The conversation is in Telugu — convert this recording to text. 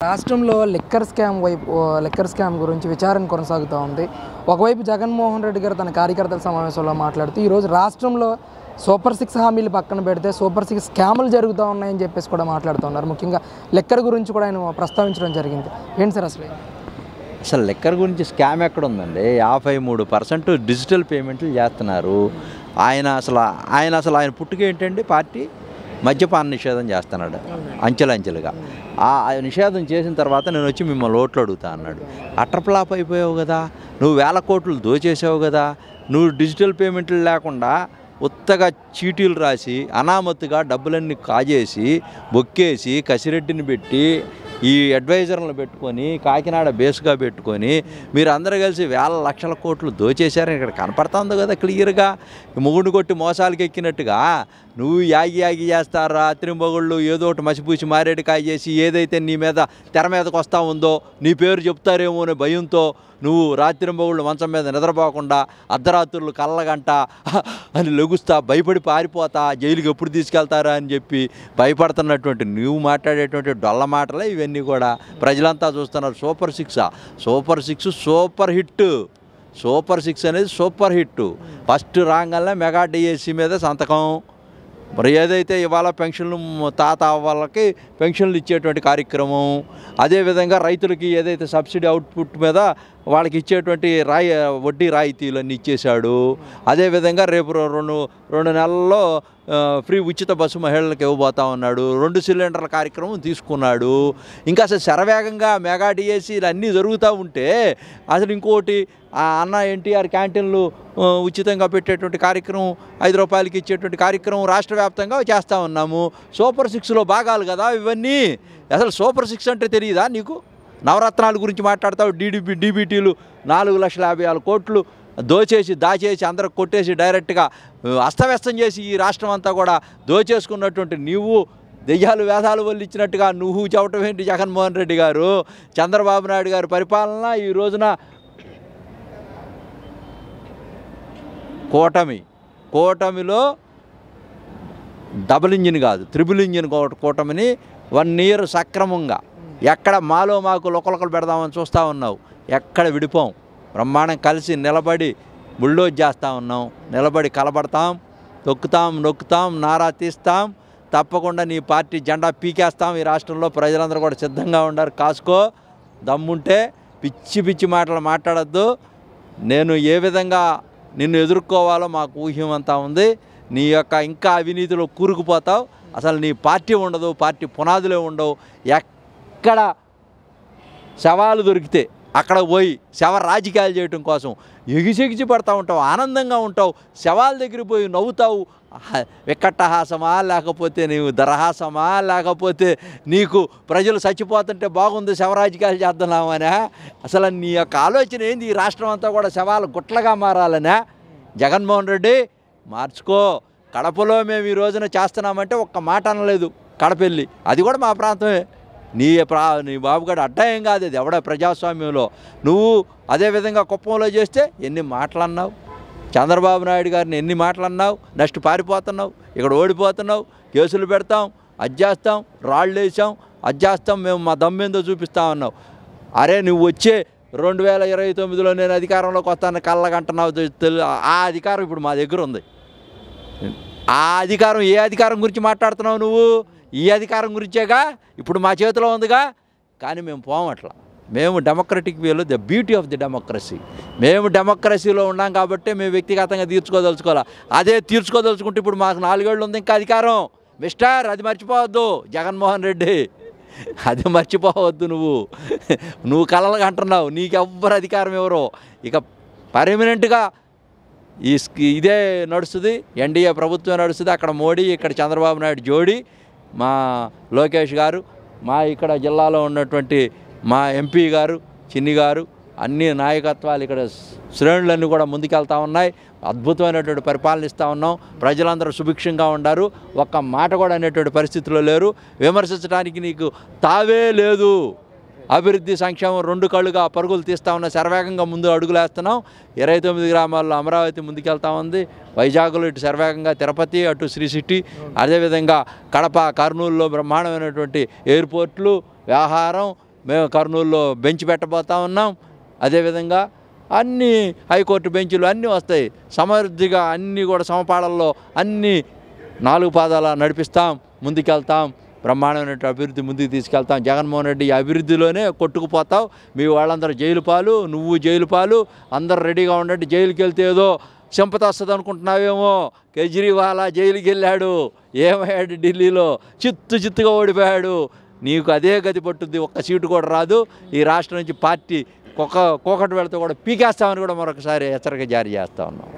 రాష్ట్రంలో లిక్కర్ స్కామ్ గురించి విచారణ కొనసాగుతూ ఉంది. ఒకవైపు జగన్మోహన్ రెడ్డి గారు తన కార్యకర్తల సమావేశంలో మాట్లాడుతూ ఈరోజు రాష్ట్రంలో సూపర్ 6 హామీలు పక్కన పెడితే సూపర్ 6 స్కాములు జరుగుతూ ఉన్నాయని చెప్పేసి కూడా మాట్లాడుతున్నారు. ముఖ్యంగా లిక్కర్ గురించి కూడా ఆయన ప్రస్తావించడం జరిగింది. ఏంటి సార్ అసలు లిక్కర్ గురించి స్కామ్ ఎక్కడ ఉందండి? 53% డిజిటల్ పేమెంట్లు చేస్తున్నారు. ఆయన పుట్టుక ఏంటండి? పార్టీ మద్యపాన నిషేధం చేస్తున్నాడు అంచెలంచెలుగా. ఆ నిషేధం చేసిన తర్వాత నేను వచ్చి మిమ్మల్ని ఓట్లు అడుగుతా అన్నాడు. అట్రప్లాప్ అయిపోయావు కదా, నువ్వు వేల కోట్లు దోచేసావు కదా, నువ్వు డిజిటల్ పేమెంట్లు లేకుండా ఉత్తగా చీటీలు రాసి అనామత్తుగా డబ్బులన్నీ కాజేసి బొక్కేసి కసిరెడ్డిని పెట్టి ఈ అడ్వైజర్లను పెట్టుకొని కాకినాడ బేస్గా పెట్టుకొని మీరు అందరూ కలిసి వేల లక్షల కోట్లు దోచేశారని ఇక్కడ కనపడుతుంది కదా క్లియర్గా. మొగుడు కొట్టి మోసాలకి ఎక్కినట్టుగా నువ్వు యాగి చేస్తారు రాత్రింబొగుళ్ళు ఏదో ఒకటి మసిపూసి మారేడుకాయ చేసి ఏదైతే నీ మీద తెర మీదకి వస్తూ ఉందో నీ పేరు చెప్తారేమో అనే భయంతో నువ్వు రాత్రింబొగుళ్ళు మంచం మీద నిద్రపోకుండా అర్ధరాత్రులు కళ్ళగంట అని లెగుస్తా భయపడి పారిపోతా జైలుకి ఎప్పుడు తీసుకెళ్తారా అని చెప్పి భయపడుతున్నటువంటి నువ్వు మాట్లాడేటువంటి డొల్ల మాటలే ఇవన్నీ కూడా ప్రజలంతా చూస్తున్నారు. Super six super hit. Super 6 అనేది సూపర్ హిట్. ఫస్ట్ రాగానే మెగా డిఎస్సి మీద సంతకం. మరి ఏదైతే ఇవాళ పెన్షన్లు తాత వాళ్ళకి పెన్షన్లు ఇచ్చేటువంటి కార్యక్రమం, అదేవిధంగా రైతులకి ఏదైతే సబ్సిడీ అవుట్పుట్ మీద వాళ్ళకి ఇచ్చేటువంటి వడ్డీ రాయితీలన్నీ ఇచ్చేశాడు. అదేవిధంగా రేపు రెండు నెలల్లో ఫ్రీ ఉచిత బస్సు మహిళలకు ఇవ్వబోతా ఉన్నాడు. 2 సిలిండర్ల కార్యక్రమం తీసుకున్నాడు. ఇంకా అసలు శరవేగంగా మెగా డిఎస్సీలు అన్నీ జరుగుతూ ఉంటే అసలు ఇంకోటి అన్న ఎన్టీఆర్ క్యాంటీన్లు ఉచితంగా పెట్టేటువంటి కార్యక్రమం, 5 రూపాయలకి ఇచ్చేటువంటి కార్యక్రమం రాష్ట్ర వ్యాప్తంగా చేస్తూ ఉన్నాము. సూపర్ 6లో భాగాలు కదా ఇవన్నీ. అసలు సూపర్ 6 అంటే తెలియదా నీకు? నవరత్నాల గురించి మాట్లాడతావు. డీబీటీలు 4,50,000 కోట్లు దాచేసి అందరికి కొట్టేసి డైరెక్ట్గా అస్తవ్యస్తం చేసి ఈ రాష్ట్రం అంతా కూడా దోచేసుకున్నటువంటి నీవు దెయ్యాలు వేదాలు వల్లిచ్చినట్టుగా నువ్వు చెప్పటం ఏంటి? జగన్మోహన్ రెడ్డి గారు, చంద్రబాబు నాయుడు గారి పరిపాలన ఈ రోజున కూటమిలో డబుల్ ఇంజిన్ కాదు త్రిబుల్ ఇంజిన్ కూటమిని 1 ఇయర్ సక్రమంగా ఎక్కడ మాకు లొకలొకలు పెడదామని చూస్తూ ఉన్నావు. ఎక్కడ విడిపోం. బ్రహ్మాండం కలిసి నిలబడి బుల్డోజ్ చేస్తూ ఉన్నాం. నిలబడి కలబడతాం, నొక్కుతాం, నారా తీస్తాం. తప్పకుండా నీ పార్టీ జెండా పీకేస్తాం. ఈ రాష్ట్రంలో ప్రజలందరూ కూడా సిద్ధంగా ఉన్నారు. కాసుకో, దమ్ముంటే పిచ్చి మాటలు మాట్లాడద్దు. నేను ఏ విధంగా నిన్ను ఎదుర్కోవాలో మాకు ఊహ్యమంతా ఉంది. నీ యొక్క ఇంకా అవినీతిలో కూరుకుపోతావు. అసలు నీ పార్టీ ఉండదు, పార్టీ పునాదులే ఉండవు. ఎక్కడ శవాలు దొరికితే అక్కడ పోయి శవ రాజకీయాలు చేయటం కోసం ఎగిసి పడతా ఉంటావు, ఆనందంగా ఉంటావు. శవాల దగ్గరికి పోయి నవ్వుతావు. వికట్టహాసమా, లేకపోతే నీవు దరహాసమా, లేకపోతే నీకు ప్రజలు చచ్చిపోతుంటే బాగుంది శవరాజకీయాలు చేద్దామనే? అసలు నీ యొక్క ఆలోచన ఏంది? ఈ రాష్ట్రం అంతా కూడా శవాలు గుట్లగా మారాలనే? జగన్మోహన్ రెడ్డి మార్చుకో. కడపలో మేము ఈ రోజున చేస్తున్నామంటే ఒక్క మాట అనలేదు. కడపెళ్ళి అది కూడా మా ప్రాంతమే. నీ బాబుగాడు అడ్డా ఏం కాదు, అది ఎవడ ప్రజాస్వామ్యంలో. నువ్వు అదేవిధంగా కుప్పంలో చేస్తే ఎన్ని మాటలన్నావు? చంద్రబాబు నాయుడు గారిని ఎన్ని మాటలన్నావు? నెక్స్ట్ పారిపోతున్నావు, ఇక్కడ ఓడిపోతున్నావు, కేసులు పెడతాం, అది చేస్తాం, రాళ్ళు వేసాం, అది చేస్తాం, మేము మా దమ్మేందో చూపిస్తామన్నావు. అరే నువ్వు వచ్చే 2029లో నేను అధికారంలోకి వస్తాను కళ్ళగంటున్నావు. ఆ అధికారం ఇప్పుడు మా దగ్గర ఉంది. ఆ అధికారం ఏ అధికారం గురించి మాట్లాడుతున్నావు నువ్వు? ఈ అధికారం గురించేగా, ఇప్పుడు మా చేతిలో ఉందిగా. కానీ మేము పోమట్లా. మేము డెమోక్రటిక్ వేలో the beauty of the democracy. మేము డెమోక్రసీలో ఉన్నాం కాబట్టి మేము వ్యక్తిగతంగా తీర్చుకోదలుచుకోవాలి. అదే తీర్చుకోదలుచుకుంటే ఇప్పుడు మాకు 4 ఏళ్ళు ఉంది ఇంకా అధికారం. మిస్టర్, అది మర్చిపోవద్దు జగన్మోహన్ రెడ్డి, అది మర్చిపోవద్దు. నువ్వు కలలుగా అంటున్నావు. నీకెవ్వరు అధికారం ఎవరో. ఇక పర్మనెంట్గా ఇదే నడుస్తుంది. ఎన్డీఏ ప్రభుత్వం నడుస్తుంది. అక్కడ మోడీ, ఇక్కడ చంద్రబాబు నాయుడు జోడీ, మా లోకేష్ గారు, మా ఇక్కడ జిల్లాలో ఉన్నటువంటి మా ఎంపీ గారు, చిన్ని గారు, అన్ని నాయకత్వాలు ఇక్కడ శ్రేణులన్నీ కూడా ముందుకెళ్తూ ఉన్నాయి. అద్భుతమైనటువంటి పరిపాలన ఇస్తూ ఉన్నాం. ప్రజలందరూ సుభిక్షంగా ఉన్నారు. ఒక్క మాట కూడా అనేటువంటి పరిస్థితిలో లేరు. విమర్శించడానికి నీకు తావే లేదు. అభివృద్ధి సంక్షేమం 2 కళ్ళుగా పరుగులు తీస్తూ ఉన్న శరవేగంగా ముందు అడుగులేస్తున్నాం. 29 గ్రామాల్లో అమరావతి ముందుకెళ్తా ఉంది. వైజాగ్లో ఇటు శరవేగంగా తిరుపతి, అటు శ్రీ సిటీ, అదేవిధంగా కడప, కర్నూలులో బ్రహ్మాండమైనటువంటి ఎయిర్పోర్ట్లు, వ్యవహారం, మేము కర్నూలులో బెంచ్ పెట్టబోతా ఉన్నాం. అదేవిధంగా అన్ని హైకోర్టు బెంచులు అన్నీ వస్తాయి. సమృద్ధిగా అన్నీ కూడా సమపాళల్లో అన్నీ 4 పాదాల నడిపిస్తాం, ముందుకెళ్తాం. బ్రహ్మాండమైన అభివృద్ధి ముందుకు తీసుకెళ్తాం. జగన్మోహన్ రెడ్డి ఈ అభివృద్ధిలోనే కొట్టుకుపోతావు. మీ వాళ్ళందరూ జైలు పాలు, నువ్వు జైలు పాలు, అందరు రెడీగా ఉండండి. జైలుకి వెళ్తే ఏదో సింపతి వస్తుంది అనుకుంటున్నావేమో. కేజ్రీవాల్ జైలుకి వెళ్ళాడు, ఏమయ్యాడు ఢిల్లీలో, చిత్తుగా ఓడిపోయాడు. నీకు అదే గతి పట్టుద్ది, ఒక్క సీటు కూడా రాదు. ఈ రాష్ట్రం నుంచి పార్టీ కోకటి వెళితే కూడా పీకేస్తామని కూడా మరొకసారి హెచ్చరిక జారీ చేస్తా ఉన్నాం.